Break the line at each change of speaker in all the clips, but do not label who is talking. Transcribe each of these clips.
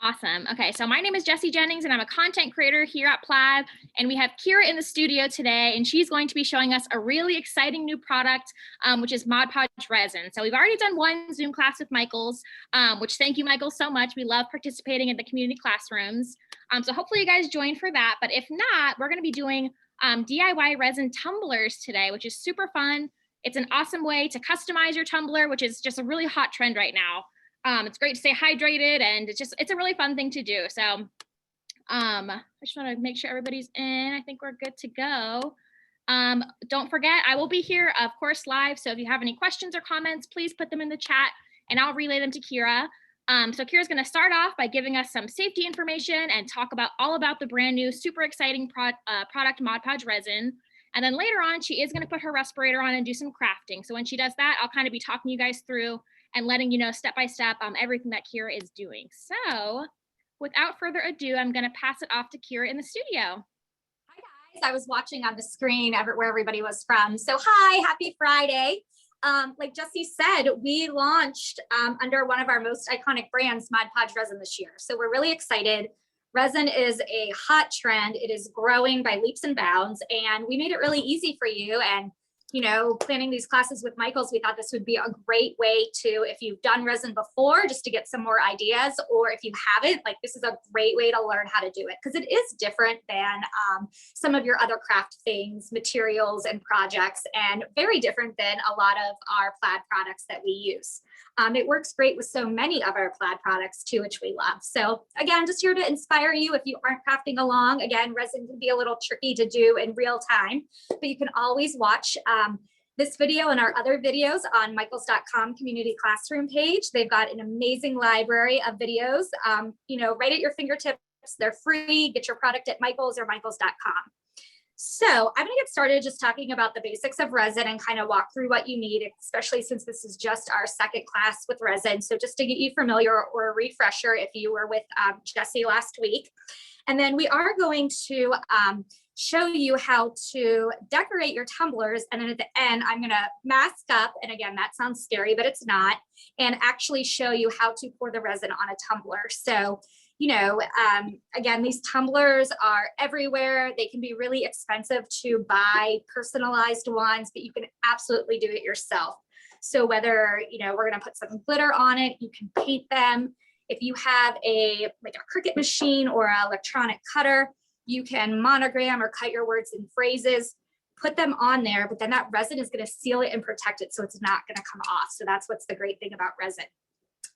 Awesome. Okay, so my name is Jessie Jennings and I'm a content creator here at Plaid, and we have Kira in the studio today, and she's going to be showing us a really exciting new product, which is Podge Resin. So we've already done one Zoom class with Michael's, which thank you, Michael, so much. We love participating in the community classrooms. So hopefully you guys join for that, but if not, we're going to be doing DIY resin tumblers today, which is super fun. It's an awesome way to customize your tumbler, which is just a really hot trend right now. It's great to stay hydrated, and it's a really fun thing to do. So I just want to make sure everybody's in. I think we're good to go. Don't forget, I will be here, of course, live. So if you have any questions or comments, please put them in the chat and I'll relay them to Kira. So Kira's going to start off by giving us some safety information and talk about all about the brand new, super exciting product, Podge Resin. And then later on, she is going to put her respirator on and do some crafting. So when she does that, I'll kind of be talking you guys through and letting you know step by step everything that Kira is doing. So without further ado, I'm going to pass it off to Kira in the studio.
Hi guys, I was watching on the screen where everybody was from. So hi, happy Friday. Like Jessie said, we launched under one of our most iconic brands, Podge Resin, this year. So we're really excited. Resin is a hot trend. It is growing by leaps and bounds, and we made it really easy for you. And you know, planning these classes with Michael's, we thought this would be a great way to, if you've done resin before, just to get some more ideas, or if you haven't, like this is a great way to learn how to do it, because it is different than some of your other craft things, materials and projects, and very different than a lot of our Plaid products that we use. It works great with so many of our Plaid products too, which we love. So again, just here to inspire you if you aren't crafting along. Again, resin can be a little tricky to do in real time, but you can always watch this video and our other videos on michaels.com community classroom page. They've got an amazing library of videos, you know, right at your fingertips. They're free. Get your product at Michaels or michaels.com. So I'm going to get started just talking about the basics of resin and kind of walk through what you need, especially since this is just our second class with resin. So just to get you familiar or a refresher if you were with Jessie last week. And then we are going to show you how to decorate your tumblers. And then at the end, I'm going to mask up. And again, that sounds scary, but it's not. And actually show you how to pour the resin on a tumbler. So you know, again, these tumblers are everywhere. They can be really expensive to buy personalized ones, but you can absolutely do it yourself. So whether, you know, we're going to put some glitter on it, you can paint them. If you have like a Cricut machine or an electronic cutter, you can monogram or cut your words and phrases, put them on there, but then that resin is going to seal it and protect it so it's not going to come off. So that's what's the great thing about resin.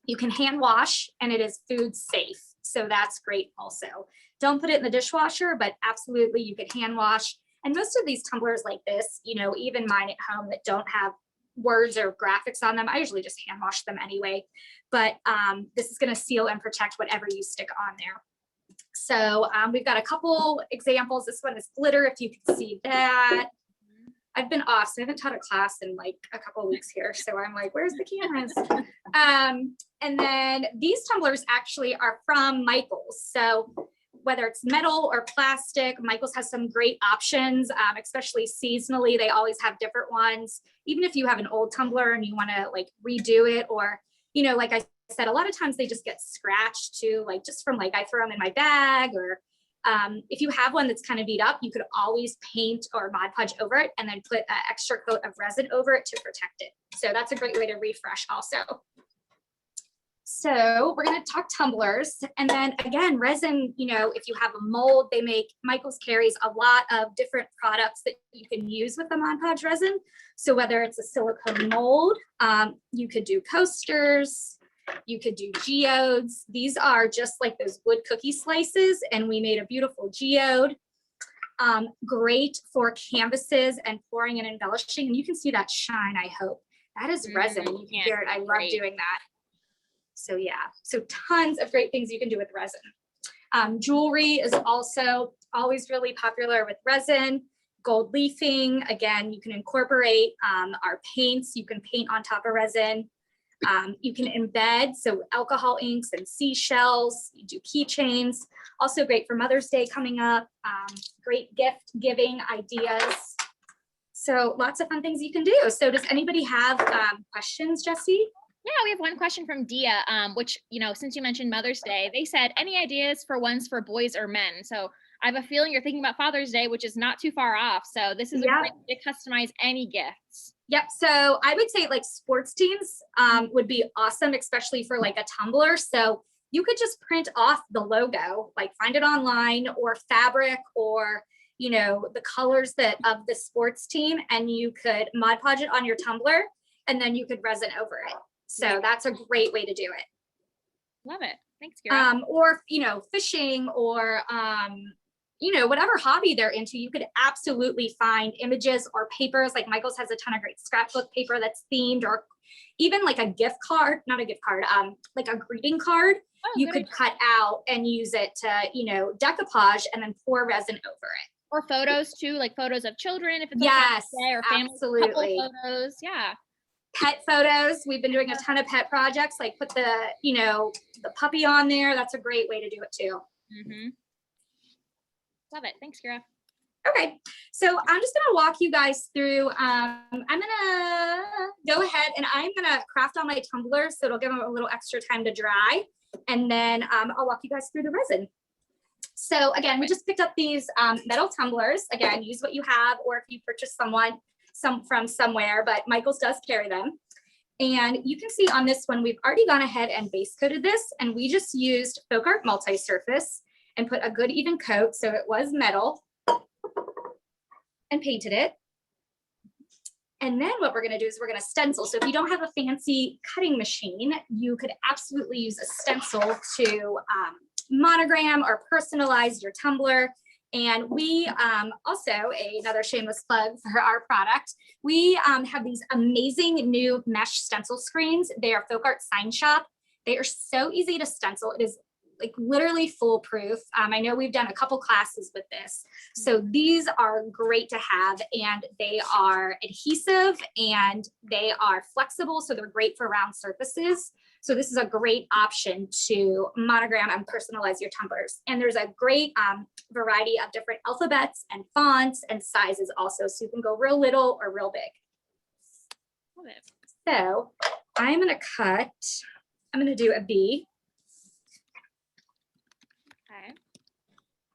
You can hand wash and it is food safe. So that's great also. Don't put it in the dishwasher, but absolutely you could hand wash. And most of these tumblers like this, you know, even mine at home that don't have words or graphics on them, I usually just hand wash them anyway. But this is going to seal and protect whatever you stick on there. So we've got a couple examples. This one is glitter, if you can see that. I've been off, so I haven't taught a class in like a couple of weeks here. So I'm like, where's the cameras? And then these tumblers actually are from Michaels. So whether it's metal or plastic, Michaels has some great options, especially seasonally. They always have different ones. Even if you have an old tumbler and you want to like redo it, or, you know, like I said, a lot of times they just get scratched too, like just from like I throw them in my bag, or if you have one that's kind of beat up, you could always paint or Mod Podge over it and then put an extra coat of resin over it to protect it. So that's a great way to refresh also. So we're going to talk tumblers. And then again, resin, you know, if you have a mold, they make, Michaels carries a lot of different products that you can use with the Mod Podge resin. So whether it's a silicone mold, you could do coasters, you could do geodes. These are just like those wood cookie slices, and we made a beautiful geode. Great for canvases and pouring and embellishing. And you can see that shine, I hope. That is resin. You can hear it. I love doing that. So yeah, so tons of great things you can do with resin. Jewelry is also always really popular with resin. Gold leafing, again, you can incorporate our paints. You can paint on top of resin. You can embed, so alcohol inks and seashells. You do keychains. Also great for Mother's Day coming up. Great gift giving ideas. So lots of fun things you can do. So does anybody have questions, Jessie?
Yeah, we have one question from Dia, which, since you mentioned Mother's Day, they said, any ideas for ones for boys or men? So I have a feeling you're thinking about Father's Day, which is not too far off. So this is a great way to customize any gifts.
Yep. So I would say like sports teams would be awesome, especially for like a tumbler. So you could just print off the logo, like find it online or fabric or, the colors of the sports team, and you could Mod Podge it on your tumbler and then you could resin over it. So that's a great way to do it.
Love it. Thanks, Kira.
Or, fishing or, whatever hobby they're into, you could absolutely find images or papers. Like Michael's has a ton of great scrapbook paper that's themed, or even like a gift card, not a gift card, like a greeting card. You could cut out and use it to, decoupage and then pour resin over it.
Or photos too, like photos of children, if it's
or
family
absolutely.
Couple photos. Yeah.
Pet photos. We've been doing a ton of pet projects, like put the, the puppy on there. That's a great way to do it too.
Mm-hmm. Love it. Thanks, Kira.
Okay, so I'm just gonna walk you guys through. I'm gonna go ahead and I'm gonna craft on my tumblers, so it'll give them a little extra time to dry. And then I'll walk you guys through the resin. So again, we just picked up these metal tumblers. Again, use what you have, or if you purchase some from somewhere, but Michael's does carry them. And you can see on this one, we've already gone ahead and base coated this, and we just used Folk Art multi-surface and put a good even coat, so it was metal, and painted it. And then what we're gonna do is we're gonna stencil. So if you don't have a fancy cutting machine, you could absolutely use a stencil to monogram or personalize your tumbler. And we also, another shameless plug for our product, we have these amazing new mesh stencil screens. They are Folk Art Sign Shop. They are so easy to stencil. It is like literally foolproof. I know we've done a couple classes with this. So these are great to have, and they are adhesive and they are flexible. So they're great for round surfaces. So this is a great option to monogram and personalize your tumblers. And there's a great variety of different alphabets and fonts and sizes also. So you can go real little or real big.
Love it.
So I'm gonna do a B.
Okay.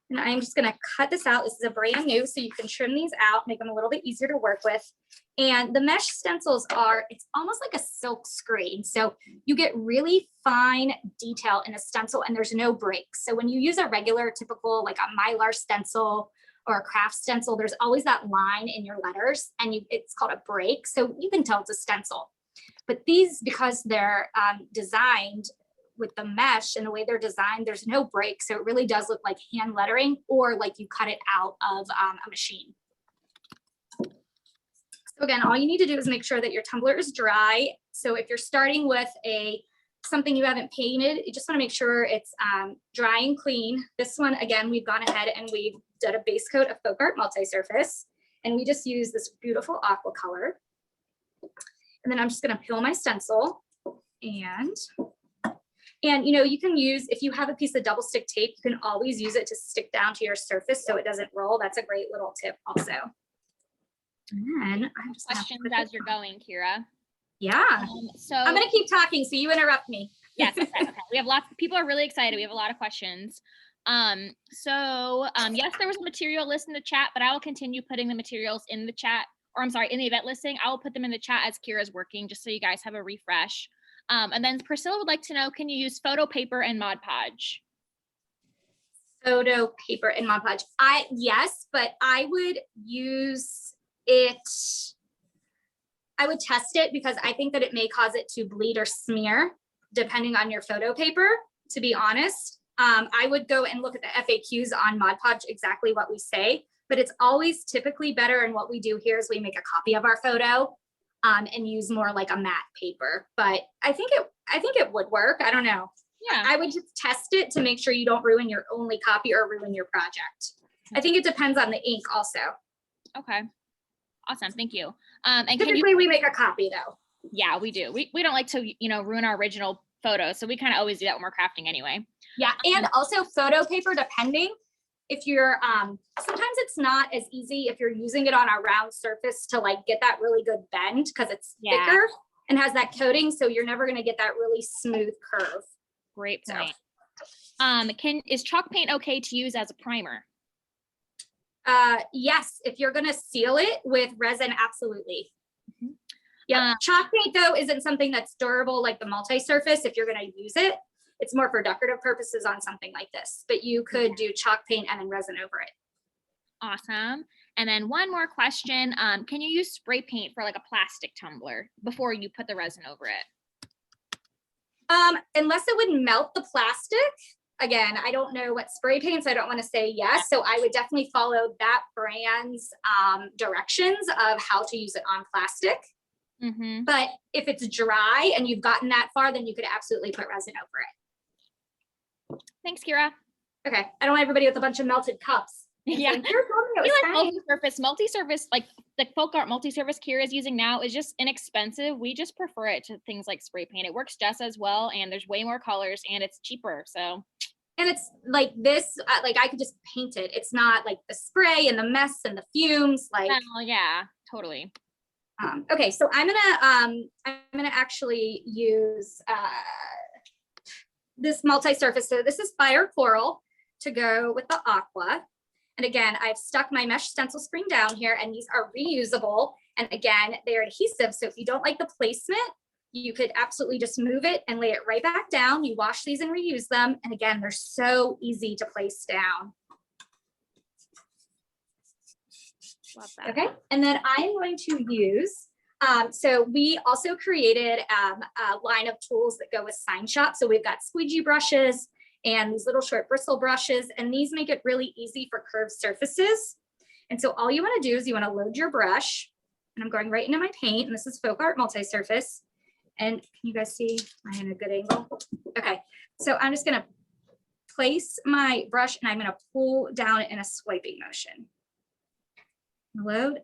And I'm just gonna cut this out. This is a brand new, so you can trim these out, make them a little bit easier to work with. And the mesh stencils it's almost like a silk screen. So you get really fine detail in a stencil and there's no breaks. So when you use a regular, typical, like a Mylar stencil or a craft stencil, there's always that line in your letters and it's called a break. So you can tell it's a stencil. But these, because they're designed with the mesh and the way they're designed, there's no break. So it really does look like hand lettering or like you cut it out of a machine. So again, all you need to do is make sure that your tumbler is dry. So if you're starting with something you haven't painted, you just want to make sure it's dry and clean. This one, again, we've gone ahead and we've done a base coat of Folk Art multi-surface, and we just use this beautiful aqua color. And then I'm just going to peel my stencil, and you can use, if you have a piece of double stick tape, you can always use it to stick down to your surface so it doesn't roll. That's a great little tip also. And then I'm just
questions as you're going, Kira.
Yeah.
So
I'm going to keep talking, so you interrupt me.
Yes. Okay. We have lots. People are really excited. We have a lot of questions. Yes, there was a material list in the chat, but I will continue putting the materials in the chat, or I'm sorry, in the event listing. I will put them in the chat as Kira's working, just so you guys have a refresh. And then Priscilla would like to know, can you use photo paper and Mod Podge?
Photo paper and Mod Podge. Yes, but I would use it. I would test it because I think that it may cause it to bleed or smear depending on your photo paper, to be honest. I would go and look at the FAQs on Mod Podge, exactly what we say, but it's always typically better. And what we do here is we make a copy of our photo and use more like a matte paper. But I think it would work. I don't know.
Yeah.
I would just test it to make sure you don't ruin your only copy or ruin your project. I think it depends on the ink also.
Okay. Awesome. Thank you. And
typically we make a copy though.
Yeah, we do. We don't like to, ruin our original photos. So we kind of always do that when we're crafting anyway.
Yeah. And also photo paper, depending if you're, sometimes it's not as easy if you're using it on a round surface to like get that really good bend because it's thicker. and has that coating. So you're never going to get that really smooth curve.
Great point. Is chalk paint okay to use as a primer?
Yes, if you're going to seal it with resin, absolutely.
Mm-hmm.
Yeah, chalk paint though isn't something that's durable like the multi-surface. If you're going to use it, it's more for decorative purposes on something like this, but you could do chalk paint and then resin over it.
Awesome. And then one more question. Can you use spray paint for like a plastic tumbler before you put the resin over it?
Unless it would melt the plastic. Again, I don't know what spray paint, so I don't want to say yes. So I would definitely follow that brand's directions of how to use it on plastic.
Mm-hmm.
But if it's dry and you've gotten that far, then you could absolutely put resin over it.
Thanks, Kira.
Okay. I don't want everybody with a bunch of melted cups.
Yeah.
Like
multi-surface, like the folk art multi-surface Kira is using now is just inexpensive. We just prefer it to things like spray paint. It works just as well, and there's way more colors, and it's cheaper. So,
and it's like this, like I could just paint it. It's not like the spray and the mess and the fumes. Like,
well, yeah, totally.
Okay, so I'm gonna actually use this multi-surface. So this is fire coral to go with the aqua. And again, I've stuck my mesh stencil screen down here, and these are reusable. And again, they're adhesive. So if you don't like the placement, you could absolutely just move it and lay it right back down. You wash these and reuse them. And again, they're so easy to place down.
Love that.
Okay, and then I'm going to use, so we also created a line of tools that go with Sign Shop. So we've got squeegee brushes and these little short bristle brushes, and these make it really easy for curved surfaces. And so all you want to do is you want to load your brush, and I'm going right into my paint, and this is Folk Art Multi-Surface. And can you guys see? Am I in a good angle? Okay, so I'm just going to place my brush, and I'm going to pull down in a swiping motion. Load,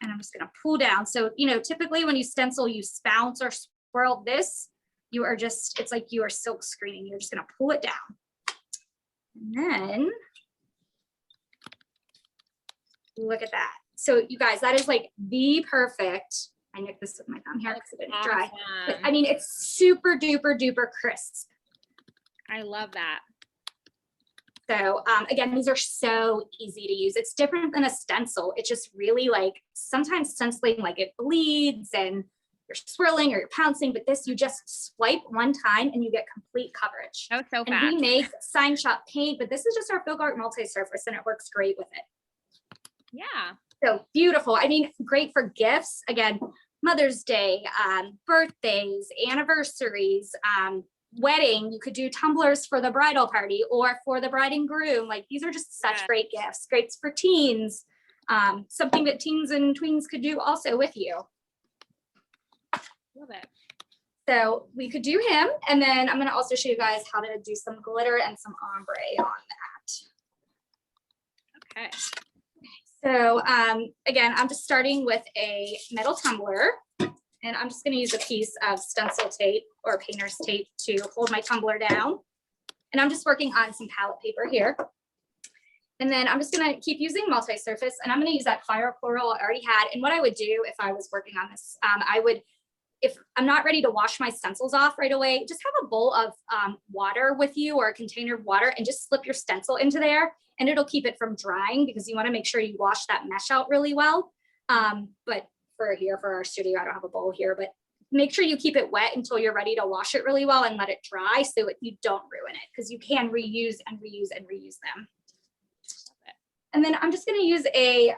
and I'm just going to pull down. So, you know, typically when you stencil, you spounce or swirl. This, you are just, it's like you are silk screening. You're just going to pull it down. And then look at that. So you guys, that is like the perfect, I nicked this with my thumb here because it didn't dry. But, I mean, it's super duper duper crisp.
I love that.
So again, these are so easy to use. It's different than a stencil. It's just really like sometimes stenciling, like it bleeds and you're swirling or you're pouncing, but this, you just swipe one time and you get complete coverage.
Oh, so fast.
And we make Sign Shop paint, but this is just our Folk Art Multi-Surface, and it works great with it.
Yeah.
So beautiful. I mean, great for gifts. Again, Mother's Day, birthdays, anniversaries, wedding. You could do tumblers for the bridal party or for the bride and groom. Like, these are just such great gifts. Great for teens. Something that teens and tweens could do also with you.
Love it.
So we could do him, and then I'm going to also show you guys how to do some glitter and some ombre on that.
Okay.
So again, I'm just starting with a metal tumbler, and I'm just going to use a piece of stencil tape or painter's tape to hold my tumbler down. And I'm just working on some palette paper here. And then I'm just going to keep using multi-surface, and I'm going to use that fire coral I already had. And what I would do if I was working on this, I would, if I'm not ready to wash my stencils off right away, just have a bowl of water with you or a container of water, and just slip your stencil into there, and it'll keep it from drying because you want to make sure you wash that mesh out really well. But for our studio, I don't have a bowl here, but make sure you keep it wet until you're ready to wash it really well and let it dry so you don't ruin it, because you can reuse and reuse and reuse them. And then I'm just going to use a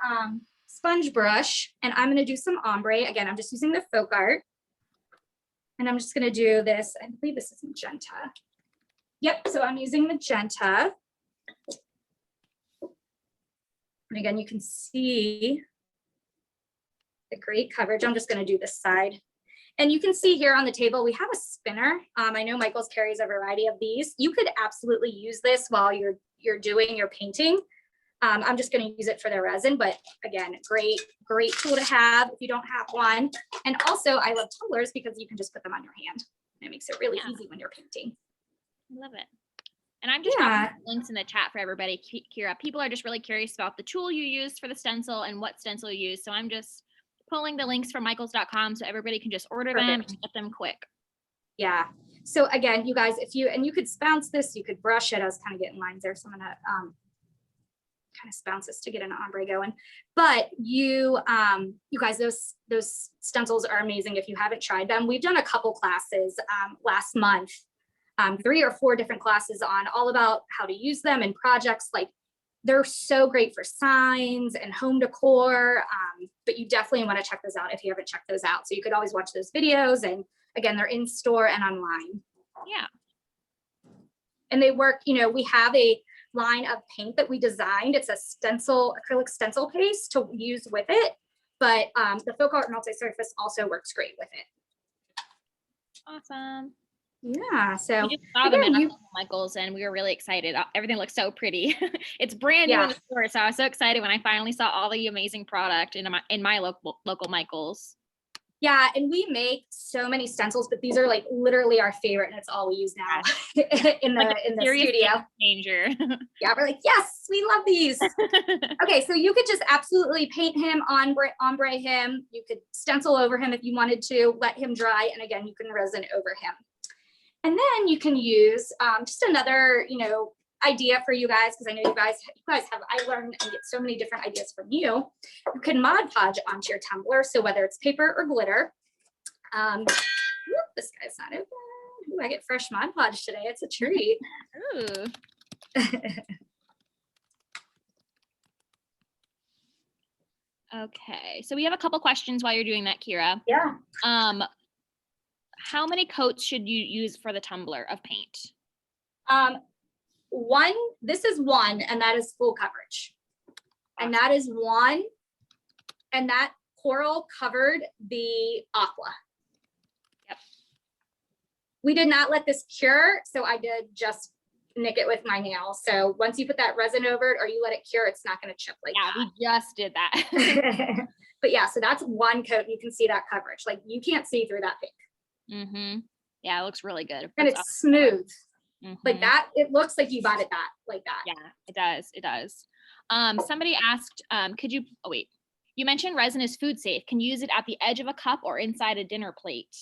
sponge brush, and I'm going to do some ombre. Again, I'm just using the Folk Art. And I'm just going to do this. I believe this is magenta. Yep, so I'm using magenta. And again, you can see the great coverage. I'm just going to do this side. And you can see here on the table, we have a spinner. I know Michael's carries a variety of these. You could absolutely use this while you're doing your painting. I'm just going to use it for the resin, but again, great tool to have if you don't have one. And also, I love tumblers because you can just put them on your hand. It makes it really easy when you're painting.
I love it. And I'm just dropping links in the chat for everybody, Kira. People are just really curious about the tool you use for the stencil and what stencil you use. So I'm just pulling the links from michaels.com so everybody can just order them and get them quick.
Yeah. So again, you guys, and you could bounce this, you could brush it. I was kind of getting lines there. So I'm gonna kind of bounce this to get an ombre going. But you guys, those stencils are amazing if you haven't tried them. We've done a couple classes last month, 3 or 4 different classes on all about how to use them in projects. Like, they're so great for signs and home decor, but you definitely want to check those out if you haven't checked those out. So you could always watch those videos, and again, they're in store and online.
Yeah.
And they work, we have a line of paint that we designed. It's a acrylic stencil paste to use with it, but the Folk Art multi-surface also works great with it.
Awesome.
Yeah, so
we just saw them in Michaels and we were really excited. Everything looks so pretty. It's brand new in the store, so I was so excited when I finally saw all the amazing product in my local Michaels.
Yeah, and we make so many stencils, but these are like literally our favorite, and it's all we use now in the studio.
Changer.
Yeah, we're like, yes, we love these. Okay, so you could just absolutely paint him, ombre him. You could stencil over him if you wanted to, let him dry, and again, you can resin over him. And then you can use just another, idea for you guys, because I know you guys have, I learned and get so many different ideas from you. You can Mod Podge onto your tumbler. So whether it's paper or glitter. This guy's not open. Ooh, I get fresh Mod Podge today. It's a treat.
Ooh. Okay, so we have a couple questions while you're doing that, Kira.
Yeah.
How many coats should you use for the tumbler of paint?
This is one, and that is full coverage. And that is one, and that coral covered the aqua.
Yep.
We did not let this cure, so I did just nick it with my nail. So once you put that resin over it or you let it cure, it's not going to chip like that.
Yeah, we just did that.
But yeah, so that's one coat. You can see that coverage. Like, you can't see through that pink.
Mm-hmm. Yeah, it looks really good.
And it's
awesome.
smooth. Mm-hmm. Like that, it looks like you bought it like that.
Yeah, it does. It does. Somebody asked, you mentioned resin is food safe. Can you use it at the edge of a cup or inside a dinner plate?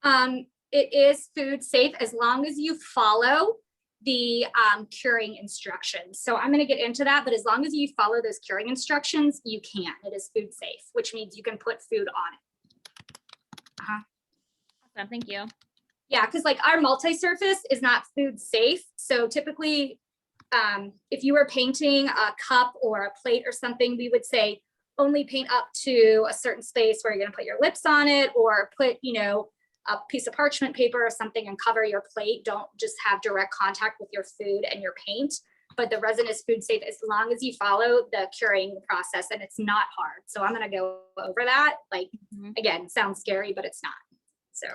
It is food safe as long as you follow the curing instructions. So I'm going to get into that, but as long as you follow those curing instructions, you can. It is food safe, which means you can put food on it.
Awesome, thank you.
Yeah, because like our multi-surface is not food safe. So typically, if you were painting a cup or a plate or something, we would say only paint up to a certain space where you're going to put your lips on it, or put, a piece of parchment paper or something and cover your plate. Don't just have direct contact with your food and your paint. But the resin is food safe as long as you follow the curing process, and it's not hard. So I'm going to go over that. Like, again, sounds scary, but it's not. So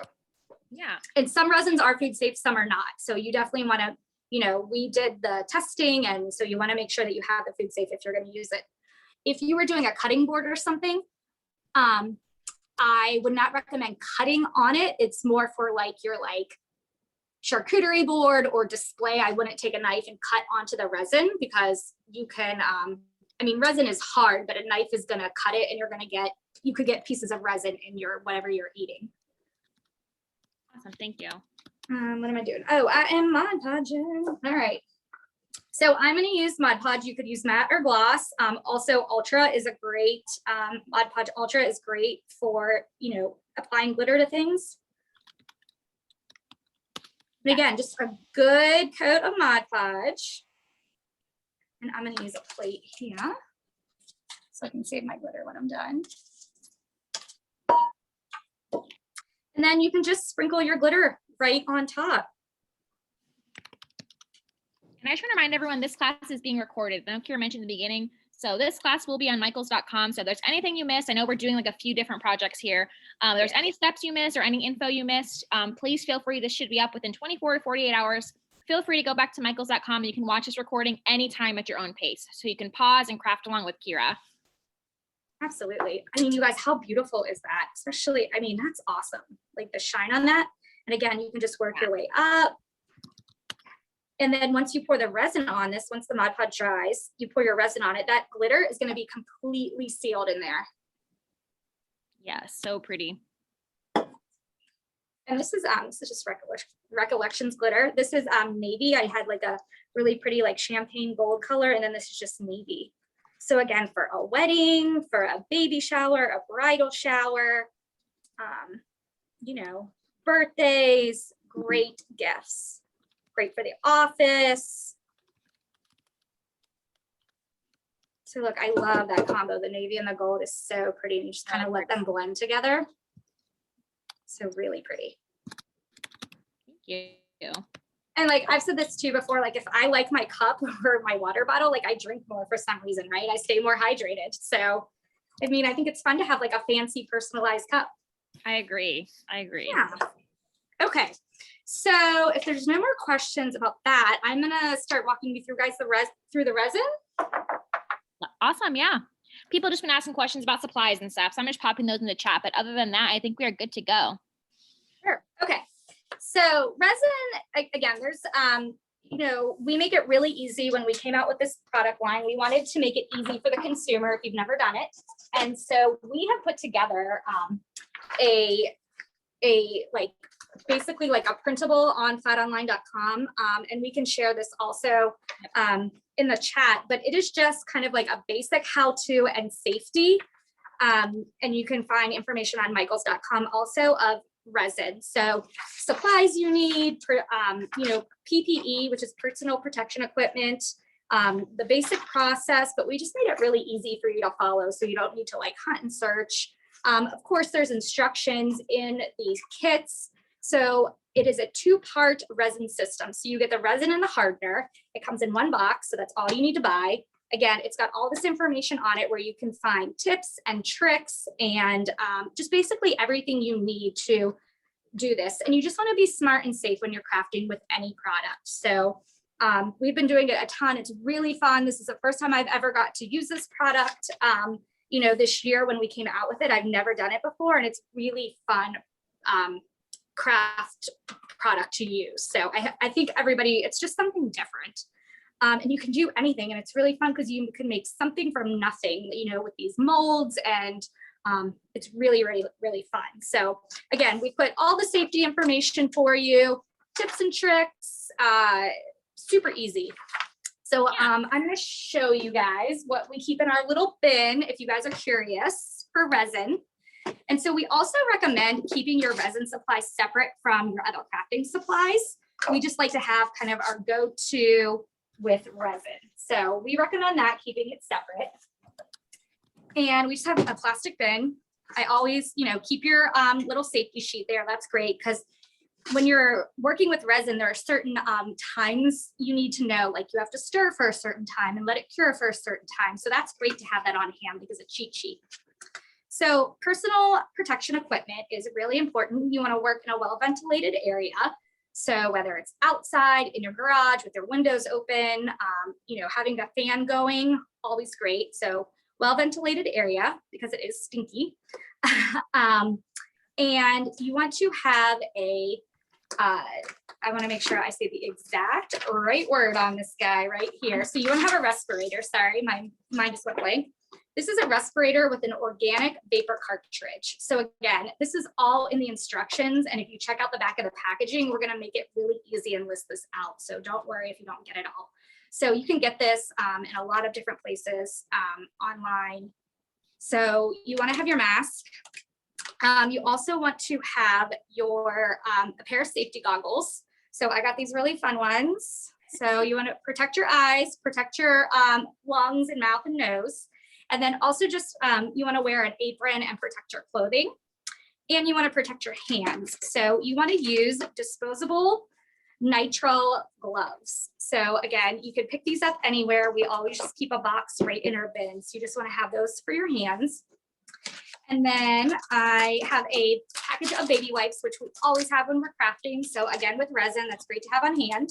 yeah.
And some resins are food safe, some are not. So you definitely want to, we did the testing, and so you want to make sure that you have the food safe if you're going to use it. If you were doing a cutting board or something, I would not recommend cutting on it. It's more for like your charcuterie board or display. I wouldn't take a knife and cut onto the resin, because you can, resin is hard, but a knife is going to cut it, and you could get pieces of resin in whatever you're eating.
Awesome, thank you.
What am I doing? Oh, I am Mod Podging. All right. So I'm going to use Mod Podge. You could use matte or gloss. Also, Ultra is a great, Mod Podge Ultra is great for, applying glitter to things. And again, just a good coat of Mod Podge. And I'm going to use a plate here so I can save my glitter when I'm done. And then you can just sprinkle your glitter right on top.
And I just want to remind everyone, this class is being recorded. I know Kira mentioned in the beginning. So this class will be on michaels.com. So if there's anything you missed, I know we're doing like a few different projects here. If there's any steps you missed or any info you missed, please feel free. This should be up within 24 to 48 hours. Feel free to go back to michaels.com, and you can watch this recording anytime at your own pace. So you can pause and craft along with Kira.
Absolutely. You guys, how beautiful is that? Especially, that's awesome. Like the shine on that. And again, you can just work your way up. And then once you pour the resin on this, once the Mod Podge dries, you pour your resin on it, that glitter is going to be completely sealed in there.
Yeah, so pretty.
And this is just Recollections glitter. This is navy. I had like a really pretty like champagne gold color, and then this is just navy. So again, for a wedding, for a baby shower, a bridal shower, you know, birthdays, great gifts. Great for the office. So look, I love that combo. The navy and the gold is so pretty, and you just kind of let them blend together. So really pretty.
Thank you.
And like I've said this too before, like if I like my cup or my water bottle, like I drink more for some reason, right? I stay more hydrated. So, I mean, I think it's fun to have like a fancy personalized cup.
I agree.
Yeah. Okay. So if there's no more questions about that, I'm gonna start walking you through guys through the resin.
Awesome. Yeah. People just been asking questions about supplies and stuff. So I'm just popping those in the chat. But other than that, I think we are good to go.
Sure. Okay. So resin, again, there's, you know, we make it really easy. When we came out with this product line, we wanted to make it easy for the consumer if you've never done it. And so we have put together like basically like a printable on flatonline.com. And we can share this also in the chat, but it is just kind of like a basic how-to and safety. And you can find information on michaels.com also of resin. So supplies you need for, you know, PPE, which is personal protection equipment, the basic process, but we just made it really easy for you to follow. So you don't need to like hunt and search. Of course, there's instructions in these kits. So it is a two-part resin system. So you get the resin and the hardener. It comes in one box, so that's all you need to buy. Again, it's got all this information on it where you can find tips and tricks and just basically everything you need to do this. And you just want to be smart and safe when you're crafting with any product. So we've been doing it a ton. It's really fun. This is the first time I've ever got to use this product. You know, this year when we came out with it, I've never done it before, and it's really fun craft product to use. So I think everybody, it's just something different. And you can do anything, and it's really fun because you can make something from nothing, you know, with these molds, and it's really, really, really fun. So again, we put all the safety information for you, tips and tricks, super easy. So I'm going to show you guys what we keep in our little bin if you guys are curious for resin. And so we also recommend keeping your resin supplies separate from your other crafting supplies. We just like to have kind of our go-to with resin. So we recommend that, keeping it separate. And we just have a plastic bin. I always, you know, keep your little safety sheet there. That's great, because when you're working with resin, there are certain times you need to know, like you have to stir for a certain time and let it cure for a certain time. So that's great to have that on hand because it's cheat sheet. So personal protection equipment is really important. You want to work in a well-ventilated area. So whether it's outside, in your garage with your windows open, you know, having a fan going, always great. So well-ventilated area because it is stinky. And you want to have a, I want to make sure I say the exact right word on this guy right here. So you want to have a respirator. Sorry, my mind just went blank. This is a respirator with an organic vapor cartridge. So again, this is all in the instructions. And if you check out the back of the packaging, we're going to make it really easy and list this out. So don't worry if you don't get it all. So you can get this in a lot of different places online. So you want to have your mask. You also want to have your a pair of safety goggles. So I got these really fun ones. So you want to protect your eyes, protect your lungs and mouth and nose. And then also just you want to wear an apron and protect your clothing. And you want to protect your hands. So you want to use disposable nitrile gloves. So again, you can pick these up anywhere. We always just keep a box right in our bins. You just want to have those for your hands. And then I have a package of baby wipes, which we always have when we're crafting. So again, with resin, that's great to have on hand.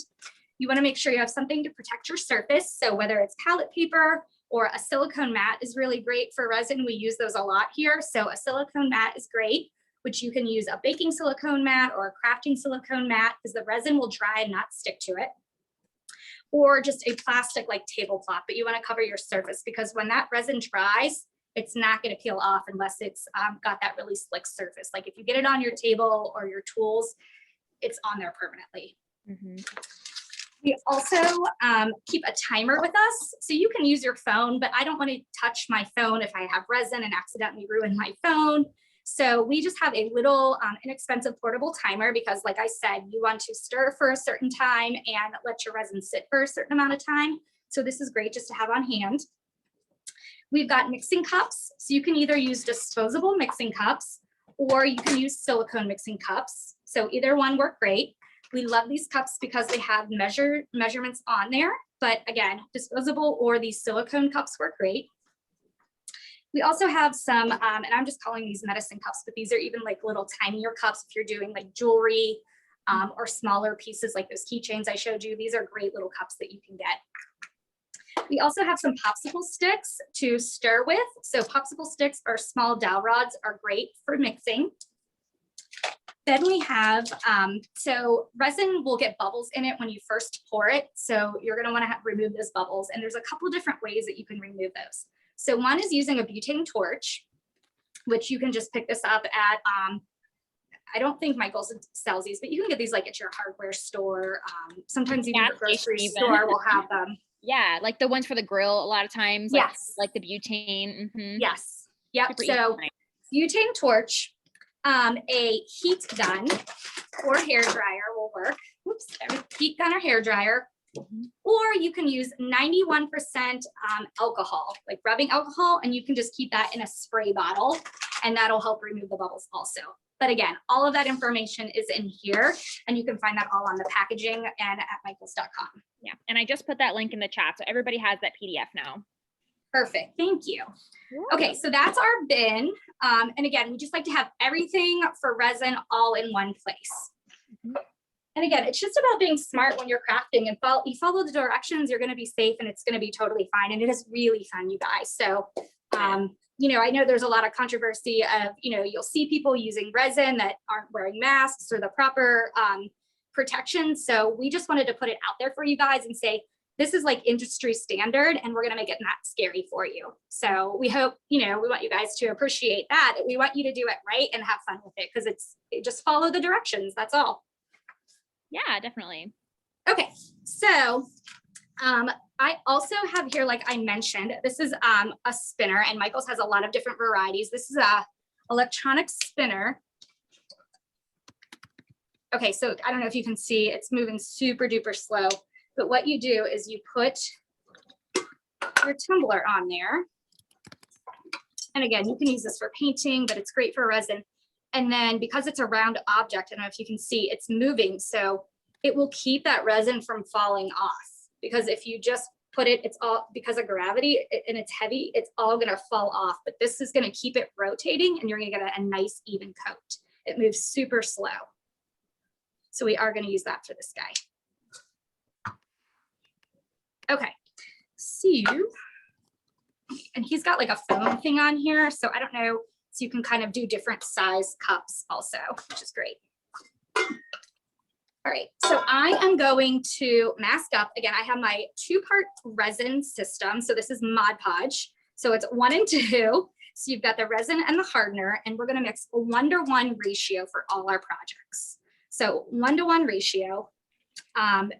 You want to make sure you have something to protect your surface. So whether it's palette paper or a silicone mat is really great for resin. We use those a lot here. So a silicone mat is great, which you can use a baking silicone mat or a crafting silicone mat because the resin will dry and not stick to it. Or just a plastic like tablecloth, but you want to cover your surface because when that resin dries, it's not going to peel off unless it's got that really slick surface. Like if you get it on your table or your tools, it's on there permanently. We also keep a timer with us. So you can use your phone, but I don't want to touch my phone if I have resin and accidentally ruin my phone. So we just have a little inexpensive portable timer because like I said, you want to stir for a certain time and let your resin sit for a certain amount of time. So this is great just to have on hand. We've got mixing cups. So you can either use disposable mixing cups or you can use silicone mixing cups. So either one work great. We love these cups because they have measurements on there. But again, disposable or these silicone cups work great. We also have some, and I'm just calling these medicine cups, but these are even like little tinier cups if you're doing like jewelry or smaller pieces like those keychains I showed you. These are great little cups that you can get. We also have some popsicle sticks to stir with. So popsicle sticks or small dowel rods are great for mixing. Then we have, so resin will get bubbles in it when you first pour it. So you're going to want to remove those bubbles. And there's a couple of different ways that you can remove those. So one is using a butane torch, which you can just pick this up at, I don't think Michael's sells these, but you can get these like at your hardware store. Sometimes even the grocery store will have them.
Yeah, like the ones for the grill a lot of times.
Yes.
Like the butane.
Yes. Yep.
Super
so
easy.
Butane torch, a heat gun or hair dryer will work. Oops, heat gun or hair dryer. Or you can use 91% alcohol, like rubbing alcohol, and you can just keep that in a spray bottle and that'll help remove the bubbles also. But again, all of that information is in here and you can find that all on the packaging and at michaels.com.
Yeah, and I just put that link in the chat so everybody has that PDF now.
Perfect, thank you. Okay, so that's our bin. And again, we just like to have everything for resin all in one place. And again, it's just about being smart when you're crafting and you follow the directions, you're going to be safe and it's going to be totally fine. And it is really fun, you guys. So, you know, I know there's a lot of controversy of, you know, you'll see people using resin that aren't wearing masks or the proper protection. So we just wanted to put it out there for you guys and say, this is like industry standard and we're going to make it not scary for you. So we hope, you know, we want you guys to appreciate that. We want you to do it right and have fun with it because it just follow the directions. That's all.
Yeah, definitely.
Okay, so I also have here, like I mentioned, this is a spinner and Michael's has a lot of different varieties. This is a electronic spinner. Okay, so I don't know if you can see, it's moving super duper slow, but what you do is you put your tumbler on there. And again, you can use this for painting, but it's great for resin. And then because it's a round object, I don't know if you can see, it's moving. So it will keep that resin from falling off because if you just put it, it's all because of gravity and it's heavy, it's all going to fall off. But this is going to keep it rotating and you're going to get a nice even coat. It moves super slow. So we are going to use that for this guy. Okay. See you. And he's got like a foam thing on here. So I don't know. So you can kind of do different size cups also, which is great. All right, so I am going to mask up. Again, I have my 2-part resin system. So this is Mod Podge. So it's 1 and 2. So you've got the resin and the hardener, and we're gonna mix a 1-to-1 ratio for all our projects. So 1-to-1 ratio.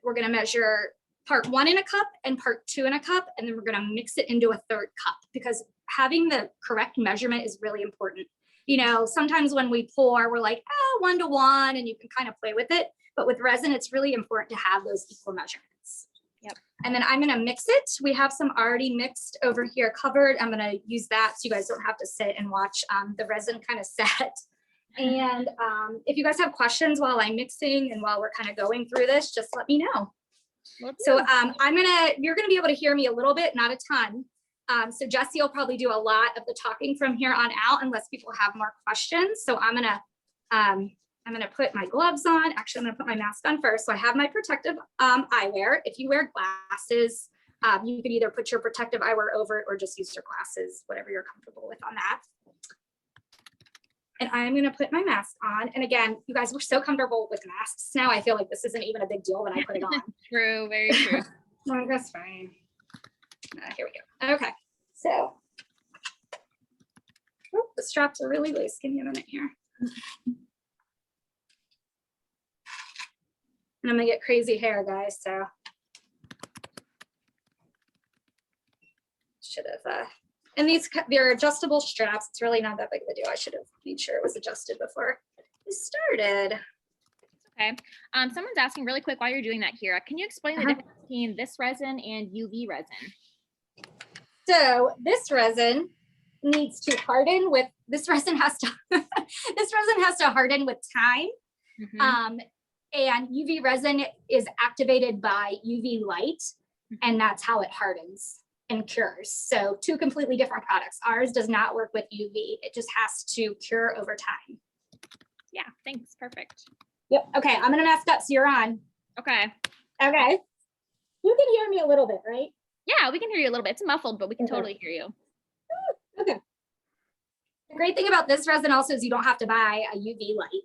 We're gonna measure part 1 in a cup and part 2 in a cup, and then we're gonna mix it into a 3rd cup because having the correct measurement is really important. You know, sometimes when we pour, we're like, oh, 1-to-1, and you can kind of play with it. But with resin, it's really important to have those equal measurements.
Yep.
And then I'm going to mix it. We have some already mixed over here covered. I'm going to use that so you guys don't have to sit and watch the resin kind of set. And if you guys have questions while I'm mixing and while we're kind of going through this, just let me know. So you're going to be able to hear me a little bit, not a ton. So Jesse will probably do a lot of the talking from here on out unless people have more questions. So I'm going to put my gloves on. Actually, I'm going to put my mask on first. So I have my protective eyewear. If you wear glasses, you can either put your protective eyewear over it or just use your glasses, whatever you're comfortable with on that. And I'm going to put my mask on. And again, you guys, we're so comfortable with masks now. I feel like this isn't even a big deal when I put it on.
True, very true.
Well, that's fine. Here we go. Okay, so The straps are really loose. Give me a minute here. And I'm gonna get crazy hair, guys, so. Should have, and they're adjustable straps. It's really not that big of a deal. I should have made sure it was adjusted before we started.
Okay. Someone's asking really quick while you're doing that, Kira, can you explain the difference between this resin and UV resin?
So this resin needs to harden with, this resin has to harden with time. And UV resin is activated by UV light, and that's how it hardens and cures. So two completely different products. Ours does not work with UV. It just has to cure over time.
Yeah, thanks. Perfect.
Yep. Okay, I'm gonna mask up so you're on.
Okay.
Okay. You can hear me a little bit, right?
Yeah, we can hear you a little bit. It's muffled, but we can totally hear you.
Okay. The great thing about this resin also is you don't have to buy a UV light,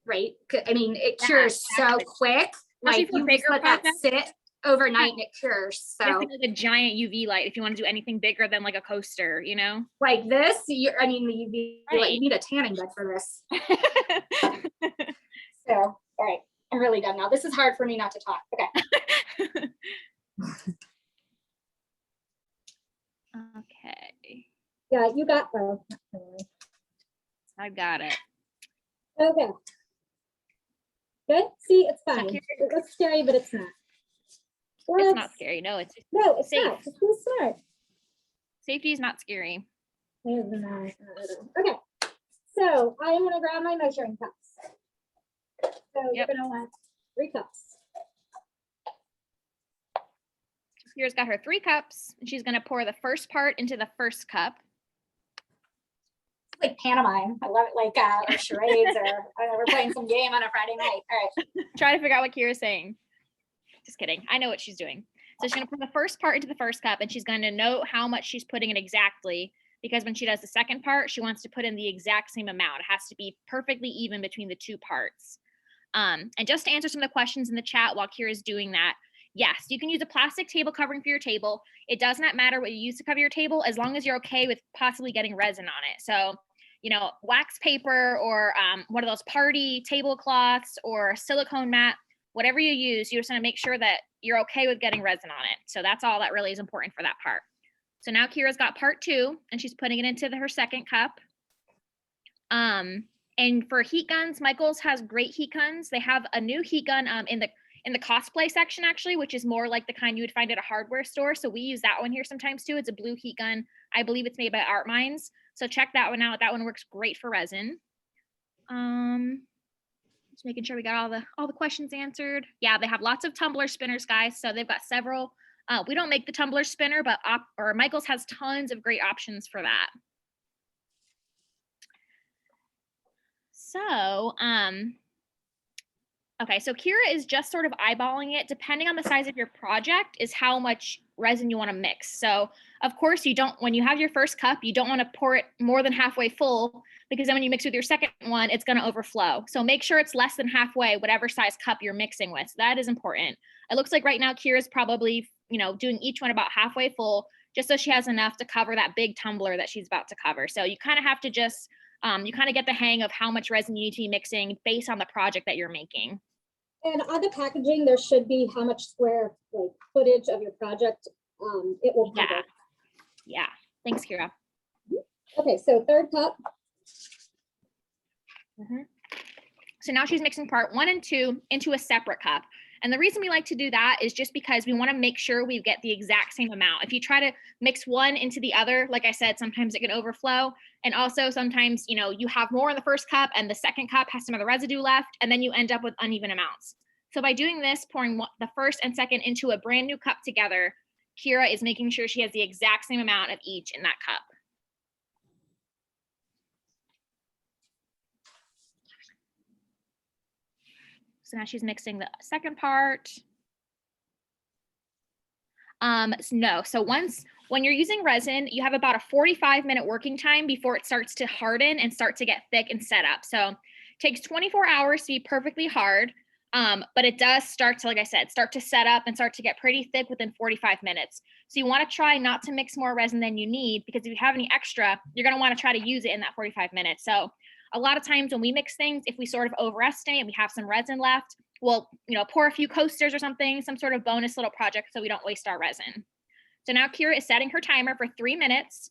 right? I mean, it cures so quick. Like you just let that sit overnight and it cures. So
like a giant UV light if you want to do anything bigger than like a coaster, you know?
Like this, I mean, the UV light, you need a tanning bed for this. So, all right, I'm really done now. This is hard for me not to talk. Okay.
Okay.
Yeah, you got
I got it.
Okay. Good. See, it's fine. It looks scary, but it's not.
It's not scary. No, it's safe.
Not. It's too smart.
Safety is not scary.
Okay. So I am going to grab my measuring cups. So you're going to want 3 cups.
Kira's got her 3 cups, and she's going to pour the first part into the first cup.
Like pantomime. I love it, like or charades, or we're playing some game on a Friday night. All right.
Try to figure out what Kira's saying. Just kidding. I know what she's doing. So she's going to put the first part into the first cup, and she's going to note how much she's putting in exactly, because when she does the second part, she wants to put in the exact same amount. It has to be perfectly even between the 2 parts. And just to answer some of the questions in the chat while Kira's doing that, yes, you can use a plastic table covering for your table. It does not matter what you use to cover your table, as long as you're okay with possibly getting resin on it. So, you know, wax paper or one of those party tablecloths or silicone mat, whatever you use, you just want to make sure that you're okay with getting resin on it. So that's all that really is important for that part. So now Kira's got part 2, and she's putting it into her second cup. And for heat guns, Michaels has great heat guns. They have a new heat gun in the cosplay section, actually, which is more like the kind you would find at a hardware store. So we use that one here sometimes too. It's a blue heat gun. I believe it's made by Art Minds. So check that one out. That one works great for resin. Just making sure we got all the questions answered. Yeah, they have lots of tumbler spinners, guys. So they've got several. We don't make the tumbler spinner, but Michaels has tons of great options for that. So, okay, so Kira is just sort of eyeballing it. Depending on the size of your project is how much resin you want to mix. So of course when you have your first cup, you don't want to pour it more than halfway full, because then when you mix with your second one, it's going to overflow. So make sure it's less than halfway, whatever size cup you're mixing with. So that is important. It looks like right now Kira's probably, doing each one about halfway full, just so she has enough to cover that big tumbler that she's about to cover. So you kind of have to just, you kind of get the hang of how much resin you need to be mixing based on the project that you're making.
And on the packaging, there should be how much square footage of your project it will cover.
Yeah. Thanks, Kira.
Okay, so third cup.
So now she's mixing part 1 and 2 into a separate cup. And the reason we like to do that is just because we want to make sure we get the exact same amount. If you try to mix one into the other, like I said, sometimes it can overflow. And also sometimes, you have more in the first cup and the second cup has some of the residue left, and then you end up with uneven amounts. So by doing this, pouring the first and second into a brand new cup together, Kira is making sure she has the exact same amount of each in that cup. So now she's mixing the second part. No, so when you're using resin, you have about a 45-minute working time before it starts to harden and start to get thick and set up. So it takes 24 hours to be perfectly hard. But it does start to, like I said, start to set up and start to get pretty thick within 45 minutes. So you want to try not to mix more resin than you need, because if you have any extra, you're going to want to try to use it in that 45 minutes. So a lot of times when we mix things, if we sort of overestimate and we have some resin left, we'll, pour a few coasters or something, some sort of bonus little project so we don't waste our resin. So now Kira is setting her timer for 3 minutes,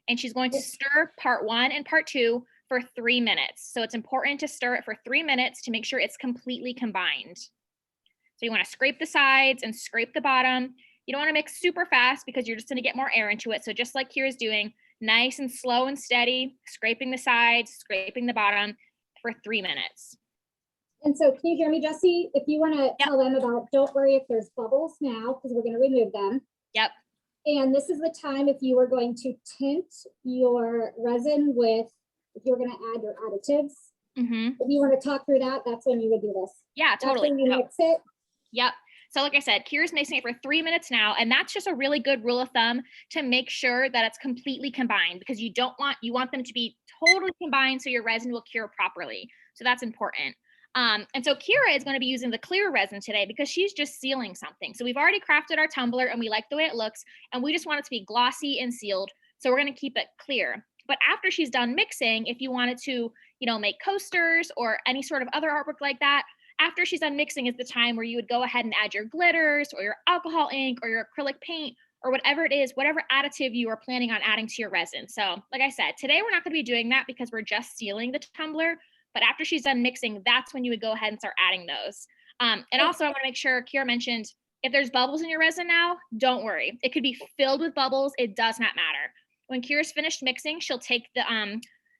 and she's going to stir part 1 and part 2 for 3 minutes. So it's important to stir it for 3 minutes to make sure it's completely combined. So you want to scrape the sides and scrape the bottom. You don't want to mix super fast because you're just going to get more air into it. So just like Kira's doing, nice and slow and steady, scraping the sides, scraping the bottom for 3 minutes.
And so can you hear me, Jessie? If you want to tell them about, don't worry if there's bubbles now, because we're going to remove them.
Yep.
And this is the time if you are going to tint your resin with, if you're going to add your additives. If you want to talk through that, that's when you would do this.
Yeah, totally.
That's when you mix it.
Yep. So like I said, Kira's mixing it for 3 minutes now, and that's just a really good rule of thumb to make sure that it's completely combined, because you want them to be totally combined so your resin will cure properly. So that's important. And so Kira is going to be using the clear resin today because she's just sealing something. So we've already crafted our tumbler and we like the way it looks, and we just want it to be glossy and sealed. So we're going to keep it clear. But after she's done mixing, if you wanted to, make coasters or any sort of other artwork like that, after she's done mixing is the time where you would go ahead and add your glitters or your alcohol ink or your acrylic paint or whatever it is, whatever additive you are planning on adding to your resin. So like I said, today we're not going to be doing that because we're just sealing the tumbler. But after she's done mixing, that's when you would go ahead and start adding those. And also I want to make sure Kira mentioned, if there's bubbles in your resin now, don't worry. It could be filled with bubbles. It does not matter. When Kira's finished mixing, she'll take the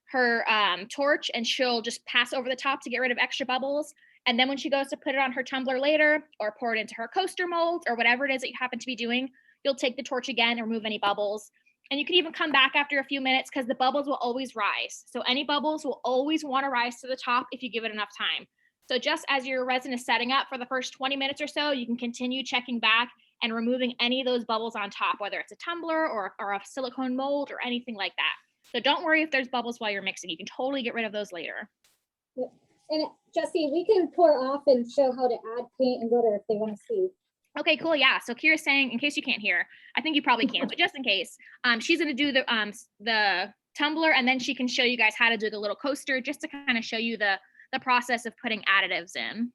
her torch and she'll just pass over the top to get rid of extra bubbles. And then when she goes to put it on her tumbler later or pour it into her coaster molds or whatever it is that you happen to be doing, you'll take the torch again and remove any bubbles. And you can even come back after a few minutes because the bubbles will always rise. So any bubbles will always want to rise to the top if you give it enough time. So just as your resin is setting up for the first 20 minutes or so, you can continue checking back and removing any of those bubbles on top, whether it's a tumbler or a silicone mold or anything like that. So don't worry if there's bubbles while you're mixing. You can totally get rid of those later.
Yep. And Jessie, we can pour off and show how to add paint and glitter if they want to see.
Okay, cool. Yeah. So Kira's saying, in case you can't hear, I think you probably can, but just in case, she's going to do the tumbler, and then she can show you guys how to do the little coaster just to kind of show you the process of putting additives in.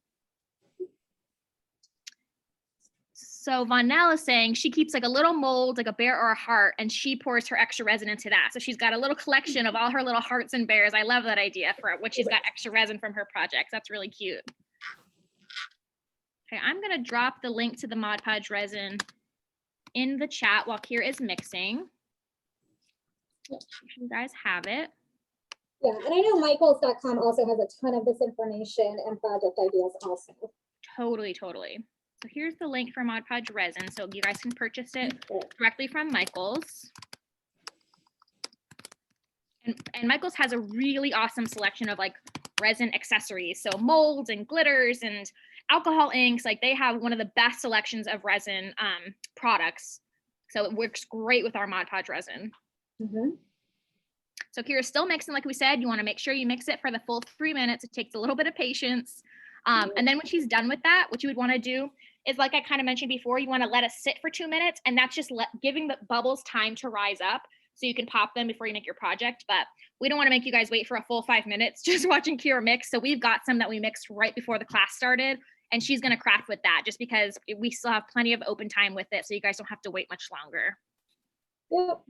So Vonelle is saying she keeps like a little mold, like a bear or a heart, and she pours her extra resin into that. So she's got a little collection of all her little hearts and bears. I love that idea for what she's got extra resin from her projects. That's really cute. Okay, I'm going to drop the link to the Mod Podge resin in the chat while Kira is mixing. You guys have it.
Yeah, and I know Michaels.com also has a ton of this information and project ideas also.
Totally, totally. So here's the link for Mod Podge resin. So you guys can purchase it directly from Michaels. And Michaels has a really awesome selection of like resin accessories. So molds and glitters and alcohol inks, like they have one of the best selections of resin products. So it works great with our Mod Podge resin. So Kira's still mixing, like we said. You want to make sure you mix it for the full 3 minutes. It takes a little bit of patience. And then when she's done with that, what you would want to do is, like I kind of mentioned before, you want to let it sit for 2 minutes, and that's just giving the bubbles time to rise up so you can pop them before you make your project. But we don't want to make you guys wait for a full 5 minutes just watching Kira mix. So we've got some that we mixed right before the class started, and she's going to craft with that just because we still have plenty of open time with it, so you guys don't have to wait much longer.
Yep.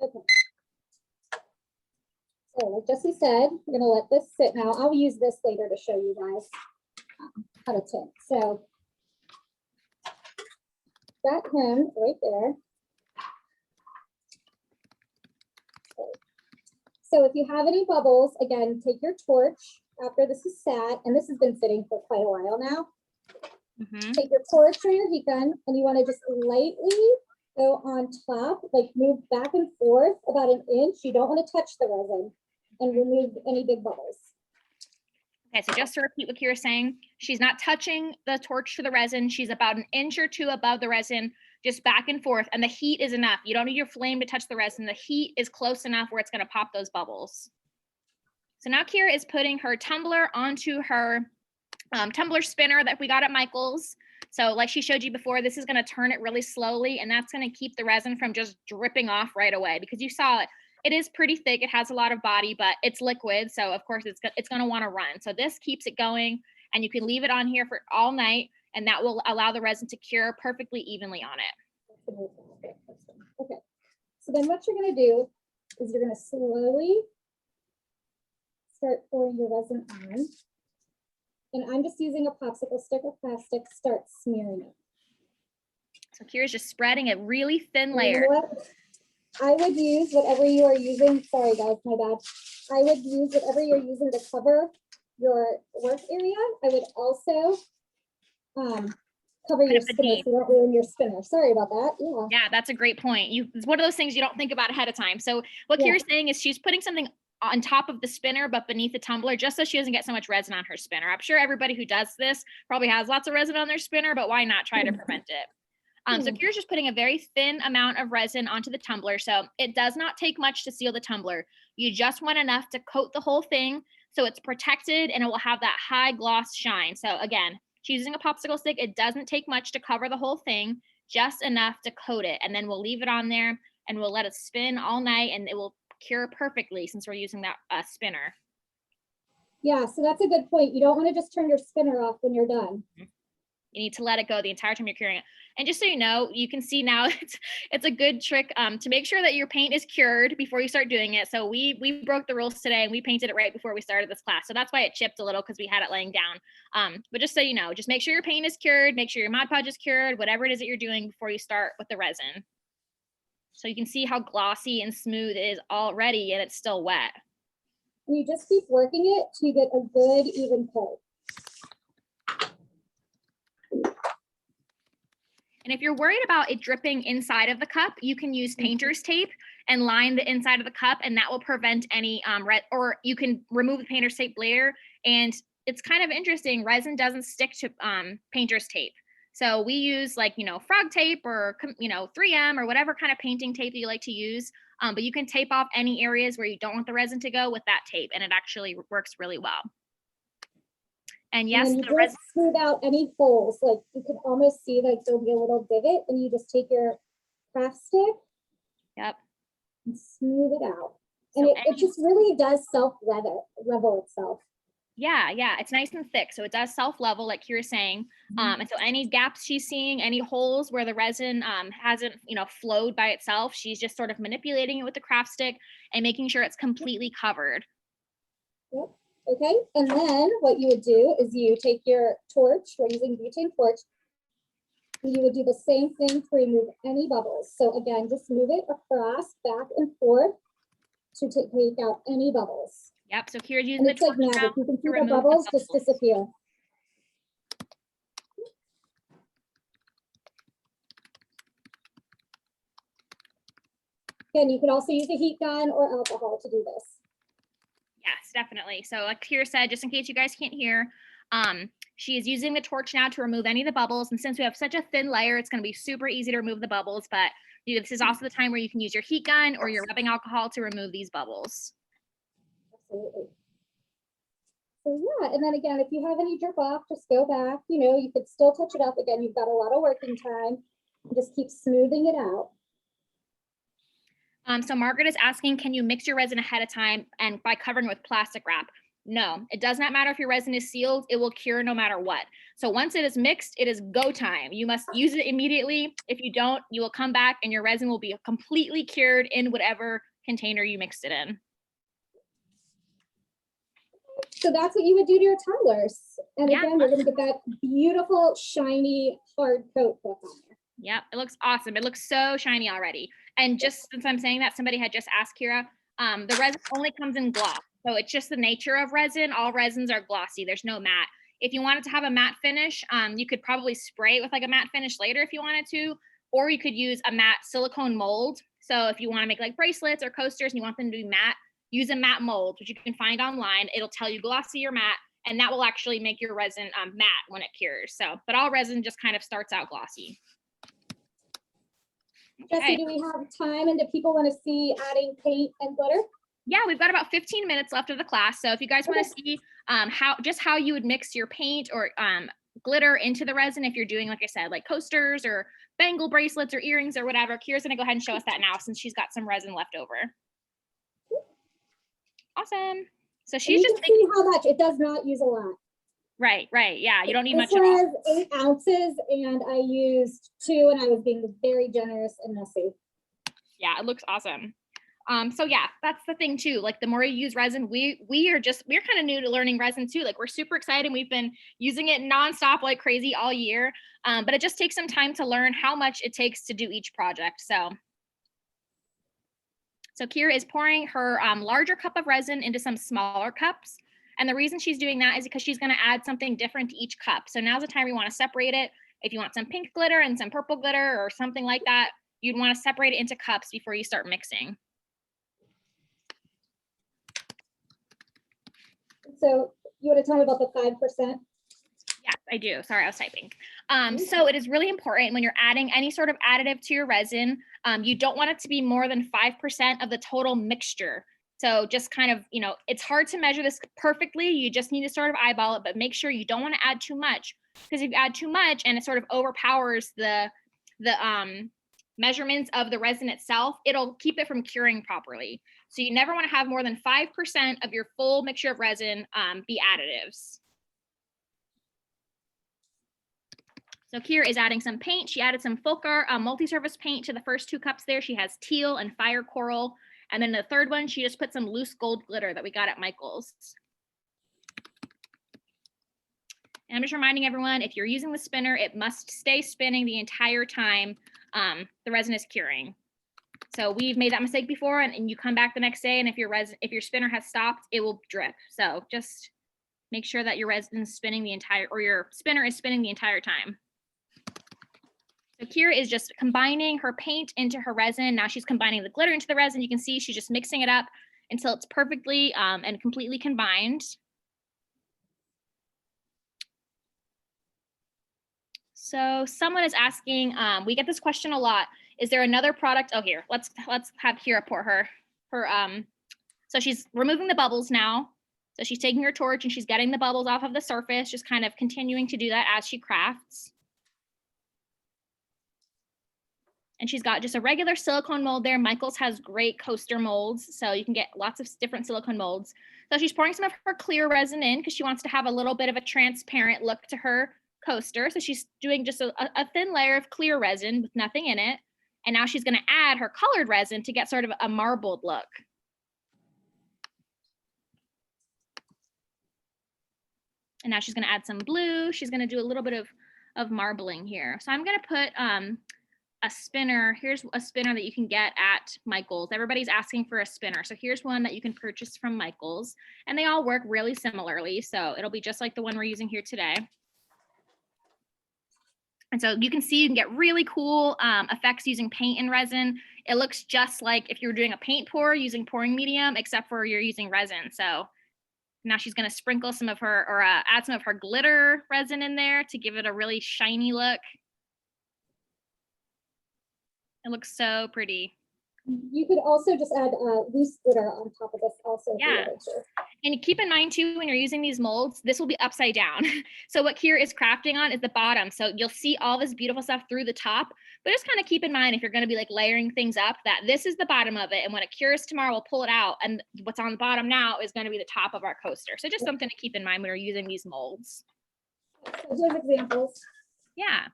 Okay. So like Jessie said, we're going to let this sit now. I'll use this later to show you guys how to tint. So got him right there. So if you have any bubbles, again, take your torch after this is sat, and this has been sitting for quite a while now. Take your torch or your heat gun, and you want to just lightly go on top, like move back and forth about an inch. You don't want to touch the resin and remove any big bubbles.
Okay, so just to repeat what Kira's saying, she's not touching the torch to the resin. She's about an inch or two above the resin, just back and forth. And the heat is enough. You don't need your flame to touch the resin. The heat is close enough where it's going to pop those bubbles. So now Kira is putting her tumbler onto her tumbler spinner that we got at Michael's. So like she showed you before, this is going to turn it really slowly, and that's going to keep the resin from just dripping off right away, because you saw it. It is pretty thick. It has a lot of body, but it's liquid. So of course it's going to want to run. So this keeps it going, and you can leave it on here for all night, and that will allow the resin to cure perfectly evenly on it.
Okay. So then what you're going to do is you're going to slowly start pouring your resin on. And I'm just using a popsicle stick of plastic, start smearing it.
So Kira's just spreading a really thin layer.
You know what? I would use whatever you are using. Sorry guys, my bad. I would use whatever you're using to cover your work area. I would also cover your spinner so you don't ruin your spinner. Sorry about that.
Yeah, that's a great point. It's one of those things you don't think about ahead of time. So what Kira's saying is she's putting something on top of the spinner but beneath the tumbler, just so she doesn't get so much resin on her spinner. I'm sure everybody who does this probably has lots of resin on their spinner, but why not try to prevent it? So Kira's just putting a very thin amount of resin onto the tumbler. So it does not take much to seal the tumbler. You just want enough to coat the whole thing so it's protected and it will have that high gloss shine. So again, she's using a popsicle stick. It doesn't take much to cover the whole thing, just enough to coat it. And then we'll leave it on there and we'll let it spin all night, and it will cure perfectly since we're using that spinner.
Yeah, so that's a good point. You don't want to just turn your spinner off when you're done.
You need to let it go the entire time you're curing it. And just so you know, you can see now it's a good trick to make sure that your paint is cured before you start doing it. So we broke the rules today and we painted it right before we started this class. So that's why it chipped a little, because we had it laying down. But just so you know, just make sure your paint is cured, make sure your Mod Podge is cured, whatever it is that you're doing before you start with the resin. So you can see how glossy and smooth it is already, and it's still wet.
And you just keep working it to get a good even coat.
And if you're worried about it dripping inside of the cup, you can use painter's tape and line the inside of the cup, and that will prevent any or you can remove the painter's tape later. And it's kind of interesting, resin doesn't stick to painter's tape. So we use frog tape or 3M or whatever kind of painting tape that you like to use. But you can tape off any areas where you don't want the resin to go with that tape, and it actually works really well. And yes,
and you just smooth out any holes. Like you can almost see like there'll be a little divot, and you just take your craft stick.
Yep.
And smooth it out. And so it just really does level itself.
Yeah, it's nice and thick. So it does self-level, like you were saying. And so any gaps she's seeing, any holes where the resin hasn't, flowed by itself, she's just sort of manipulating it with the craft stick and making sure it's completely covered.
Yep. Okay. And then what you would do is you take your torch, we're using butane torch, and you would do the same thing to remove any bubbles. So again, just move it across, back and forth to take out any bubbles.
Yep, so here's using
the torch now. You can see the bubbles just disappear. Again, you could also use a heat gun or alcohol to do this.
Yes, definitely. So like Kira said, just in case you guys can't hear, she is using the torch now to remove any of the bubbles. And since we have such a thin layer, it's going to be super easy to remove the bubbles. But this is also the time where you can use your heat gun or your rubbing alcohol to remove these bubbles.
Absolutely. So yeah, and then again, if you have any drip off, just go back. You could still touch it up. Again, you've got a lot of working time. And just keep smoothing it out.
So Margaret is asking, can you mix your resin ahead of time and by covering it with plastic wrap? No, it does not matter if your resin is sealed, it will cure no matter what. So once it is mixed, it is go time. You must use it immediately. If you don't, you will come back and your resin will be completely cured in whatever container you mixed it in.
So that's what you would do to your tumblers. And again, we're going to get that beautiful, shiny, hard coat on there.
Yep, it looks awesome. It looks so shiny already. And just since I'm saying that, somebody had just asked Kira, the resin only comes in gloss. So it's just the nature of resin. All resins are glossy. There's no matte. If you wanted to have a matte finish, you could probably spray it with like a matte finish later if you wanted to, or you could use a matte silicone mold. So if you want to make like bracelets or coasters and you want them to be matte, use a matte mold, which you can find online. It'll tell you glossy or matte, and that will actually make your resin matte when it cures. So, but all resin just kind of starts out glossy.
Jesse, do we have time, and do people want to see adding paint and glitter?
Yeah, we've got about 15 minutes left of the class. So if you guys want to see how you would mix your paint or glitter into the resin, if you're doing, like I said, like coasters or bangle bracelets or earrings or whatever, Kira's gonna go ahead and show us that now since she's got some resin left over. Awesome. So she's just
see how much it does not use a lot.
Right. Yeah, you don't need much
at all.
This
has 8 ounces and I used 2 and I was being very generous and messy.
Yeah, it looks awesome. So yeah, that's the thing too. Like the more you use resin, we're kind of new to learning resin too. Like we're super excited. We've been using it nonstop like crazy all year. But it just takes some time to learn how much it takes to do each project. So Kira is pouring her larger cup of resin into some smaller cups. And the reason she's doing that is because she's going to add something different to each cup. So now's the time we want to separate it. If you want some pink glitter and some purple glitter or something like that, you'd want to separate it into cups before you start mixing.
So you want to tell me about the 5%?
Yes, I do. Sorry, I was typing. So it is really important when you're adding any sort of additive to your resin, you don't want it to be more than 5% of the total mixture. So just kind of, it's hard to measure this perfectly. You just need to sort of eyeball it, but make sure you don't want to add too much, because if you add too much and it sort of overpowers the measurements of the resin itself, it'll keep it from curing properly. So you never want to have more than 5% of your full mixture of resin be additives. So Kira is adding some paint. She added some Fulcar multi-surface paint to the first 2 cups there. She has teal and fire coral. And then the third one, she just put some loose gold glitter that we got at Michael's. And I'm just reminding everyone, if you're using the spinner, it must stay spinning the entire time the resin is curing. So we've made that mistake before, and you come back the next day, and if your spinner has stopped, it will drip. So just make sure that your resin is spinning your spinner is spinning the entire time. So Kira is just combining her paint into her resin. Now she's combining the glitter into the resin. You can see she's just mixing it up until it's perfectly and completely combined. So someone is asking, we get this question a lot. Is there another product? Oh, here, let's have Kira pour her. So she's removing the bubbles now. So she's taking her torch and she's getting the bubbles off of the surface, just kind of continuing to do that as she crafts. And she's got just a regular silicone mold there. Michael's has great coaster molds, so you can get lots of different silicone molds. So she's pouring some of her clear resin in because she wants to have a little bit of a transparent look to her coaster. So she's doing just a thin layer of clear resin with nothing in it. And now she's going to add her colored resin to get sort of a marbled look. And now she's going to add some blue. She's going to do a little bit of marbling here. So I'm going to put a spinner. Here's a spinner that you can get at Michael's. Everybody's asking for a spinner. So here's one that you can purchase from Michael's, and they all work really similarly. So it'll be just like the one we're using here today. And so you can see you can get really cool effects using paint and resin. It looks just like if you were doing a paint pour using pouring medium, except for you're using resin. So now she's going to sprinkle some of her, or add some of her glitter resin in there to give it a really shiny look. It looks so pretty.
You could also just add loose glitter on top of this also.
Yeah. And keep in mind too, when you're using these molds, this will be upside down. So what Kira is crafting on is the bottom. So you'll see all this beautiful stuff through the top, but just kind of keep in mind if you're going to be like layering things up, that this is the bottom of it. And when it cures tomorrow, we'll pull it out. And what's on the bottom now is going to be the top of our coaster. So just something to keep in mind when you're using these molds.
So here's examples.
Yeah.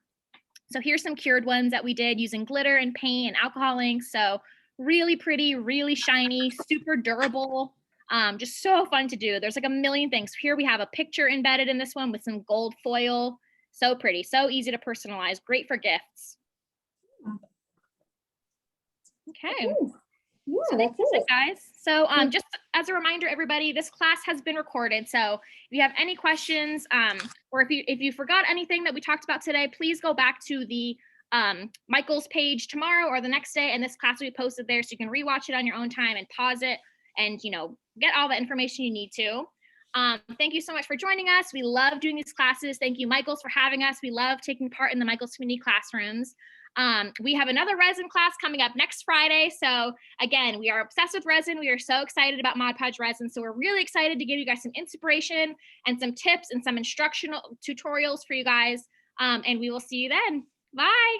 So here's some cured ones that we did using glitter and paint and alcohol inks. So really pretty, really shiny, super durable, just so fun to do. There's like a million things. Here we have a picture embedded in this one with some gold foil. So pretty, so easy to personalize, great for gifts. Okay.
Yeah,
so
that's it,
guys. So just as a reminder, everybody, this class has been recorded. So if you have any questions, or if you forgot anything that we talked about today, please go back to the Michael's page tomorrow or the next day, and this class will be posted there, so you can rewatch it on your own time and pause it and get all the information you need to. Thank you so much for joining us. We love doing these classes. Thank you, Michael's, for having us. We love taking part in the Michael's community classrooms. We have another resin class coming up next Friday. So again, we are obsessed with resin. We are so excited about Mod Podge resin. So we're really excited to give you guys some inspiration and some tips and some instructional tutorials for you guys. And we will see you then. Bye.